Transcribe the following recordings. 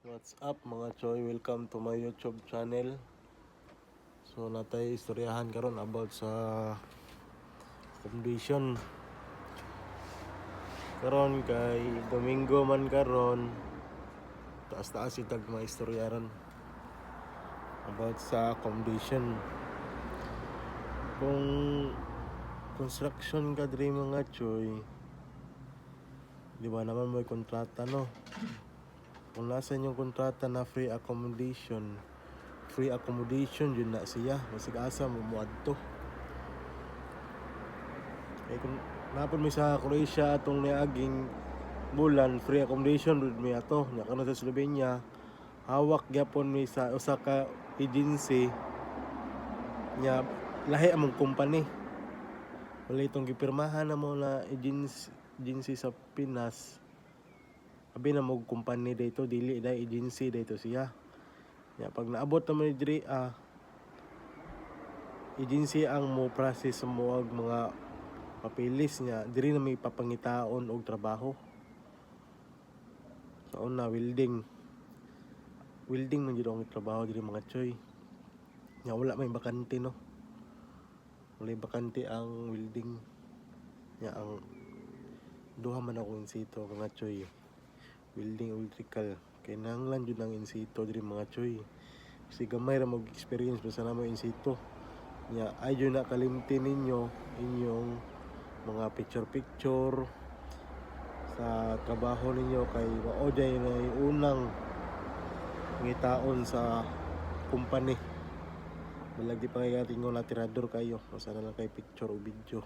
What's up mga choy? Welcome to my YouTube channel. So natay istoryahan karon about sa condition. Karon kay Domingo man karon. Taas-taas itag mga istoryaran about sa condition. Kung construction ka diri mga choy, di ba naman may kontrata no? Kung nasa inyong kontrata na free accommodation yun na siya. Masig asa mo muadto. Eh kung napon mi sa Croatia atong niaging bulan, free accommodation rid mi ato. Nya kana sa Slovenia, hawak gyapon mi sa usa ka agency nya lahi among company. Wala itong gipirmahan na mo na agency sa Pinas. Abi na mo company dito, dili na agency dito siya. Ya pag naabot naman diri agency ang mo process mo og mga papeles niya, diri na may papangitaon og trabaho. So una welding man jud ang trabaho diri mga choy. Ya wala may bakante no. Wala bakante ang welding. Ya ang duha man ako insito mga choy. Welding electrical kay nanglan jud ang insito diri mga choy. Kasi gamay ra mag experience basta na mo insito. Ya ay jud na kalimti ninyo inyong mga picture sa trabaho ninyo kay mao jay na unang ngitaon sa company. Balag di pa kay tingon na tirador kayo basta na lang kay picture o video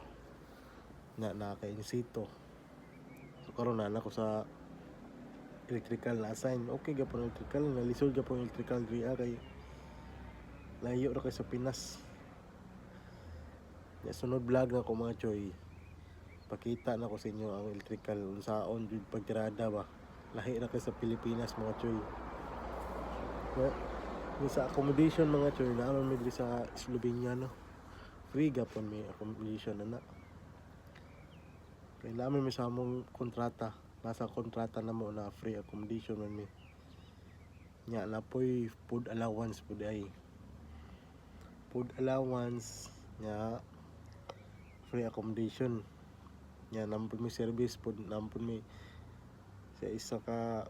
na kay insito. So karon na ako sa electrical na assign. Okay gapon electrical, nalisod gapon electrical diri kay layo ra kay sa Pinas. Ya sunod vlog na ko mga choy. Pakita na ko sa inyo ang electrical unsaon jud pagtirada ba. Lahi ra kay sa Pilipinas mga choy. Well, sa accommodation mga choy, naman mi diri sa Slovenia no. Free gapon mi accommodation na. Kay namin mi sa among kontrata. Nasa kontrata na mo na free accommodation man mi. Nya na poy food allowance pud ay. Food allowance nya free accommodation. Nya nampun mi service pud nampun mi sa isa ka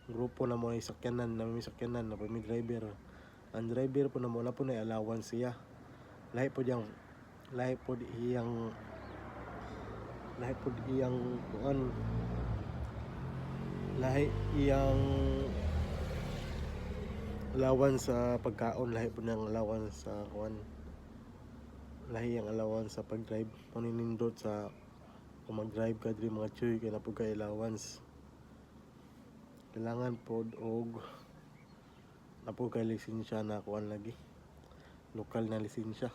grupo na mo sakyanan na may sakyanan na may driver. Ang driver po na mo na po na allowance siya. Lahi po iyang allowance sa pagkaon, lahi po niyang allowance sa kuan. Lahi ang allowance sa pag-drive. Paninindot sa kung mag-drive ka diri mga choy kay na po kay allowance. Kailangan po og na po kay lisensya na kuan lagi. Lokal na lisensya.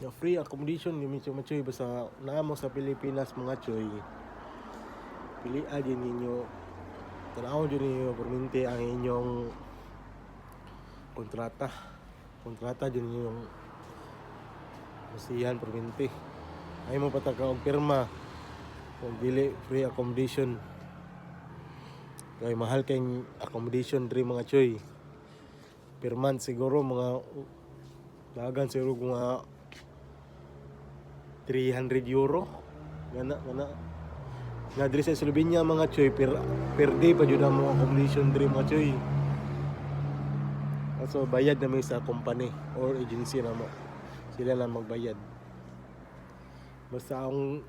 Yung free accommodation yung mga choy basta naamo sa Pilipinas mga choy. Pilian din ninyo. Tanaw din ninyo perminti ang inyong kontrata din yung masihan perminti. Ay mo pataka og pirma kung dili free accommodation. Kay mahal kayong accommodation diri mga choy. Per month siguro mga dagan siguro mga 300 euro. Gana. Nga diri sa Slovenia mga choy per day pa jud ang accommodation diri mga choy. So bayad na may sa company or agency na mo. Sila lang magbayad. Basta ang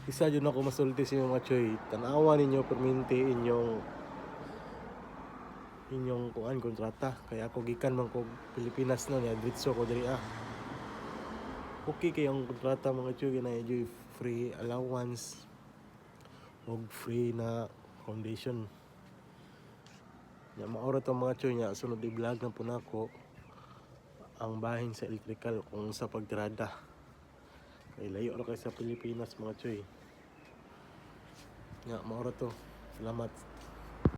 isa dyan ako masulti sa mga choy. Tanawa ninyo perminti inyong kuan kontrata. Kaya ako gikan man ko Pilipinas no niya diretso ko diri Okay kayong kontrata mga choy na enjoy free allowance og free na accommodation. Ya maoro to mga choy nya sunod i-vlog na po nako ang bahin sa electrical kung sa pagtirada. Kay layo ra kay sa Pilipinas mga choy. Ya maoro to. Salamat.